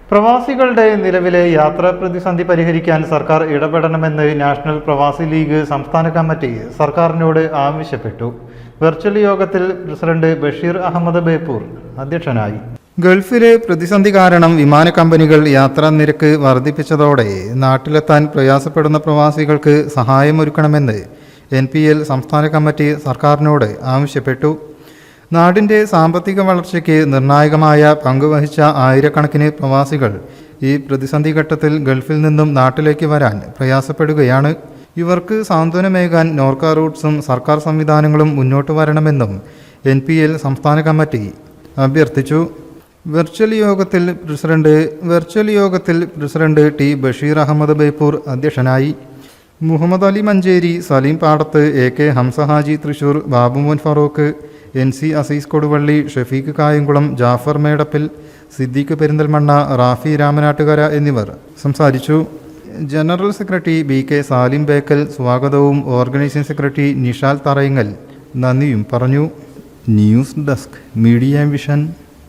പ്രവാസികളുടെ നിലവിലെ യാത്രാ പ്രതിസന്ധി പരിഹരിക്കാൻ സർക്കാർ ഇടപെടണമെന്ന് നാഷണൽ പ്രവാസി ലീഗ് സംസ്ഥാന കമ്മിറ്റി സർക്കാരിനോട് ആവശ്യപ്പെട്ടു. വെർച്വൽ യോഗത്തിൽ പ്രസിഡന്റ് ബഷീർ അഹമ്മദ് ബേപ്പൂർ അധ്യക്ഷനായി. ഗൾഫിലെ പ്രതിസന്ധി കാരണം വിമാന കമ്പനികൾ യാത്രാ നിരക്ക് വർദ്ധിപ്പിച്ചതോടെ നാട്ടിലെത്താൻ പ്രയാസപ്പെടുന്ന പ്രവാസികൾക്ക് സഹായമൊരുക്കണമെന്ന് NPL സംസ്ഥാന കമ്മിറ്റി സർക്കാരിനോട് ആവശ്യപ്പെട്ടു. നാടിൻ്റെ സാമ്പത്തിക വളർച്ചയ്ക്ക് നിർണായകമായ പങ്കുവഹിച്ച ആയിരക്കണക്കിന് പ്രവാസികൾ ഈ പ്രതിസന്ധി ഘട്ടത്തിൽ ഗൾഫിൽ നിന്നും നാട്ടിലേക്ക് വരാൻ പ്രയാസപ്പെടുകയാണ്. ഇവർക്ക് സാന്ത്വനമേകാൻ നോർക്ക റൂട്ട്സും സർക്കാർ സംവിധാനങ്ങളും മുന്നോട്ട് വരണമെന്നും NPL സംസ്ഥാന കമ്മിറ്റി അഭ്യർത്ഥിച്ചു. വെർച്വൽ യോഗത്തിൽ പ്രസിഡന്റ് T ബഷീർ അഹമ്മദ് ബേപ്പൂർ അധ്യക്ഷനായി. മുഹമ്മദ് അലി മഞ്ചേരി, സലീം പാടത്ത്, AK ഹംസ ഹാജി തൃശൂർ, ബാബുമോൻ ഫറൂഖ്, NC അസീസ് കൊടുവള്ളി, ഷഫീഖ് കായംകുളം, ജാഫർ മേടപ്പിൽ, സിദ്ദീഖ് പെരിന്തൽമണ്ണ, റാഫി രാമനാട്ടുകര എന്നിവർ സംസാരിച്ചു. General secretary BK Salim Bekal സ്വാഗതവും ഓർഗനൈസിംഗ് സെക്രട്ടറി നിഷാൽ തറയിങ്ങൽ നന്ദിയും പറഞ്ഞു. News desk, media vision.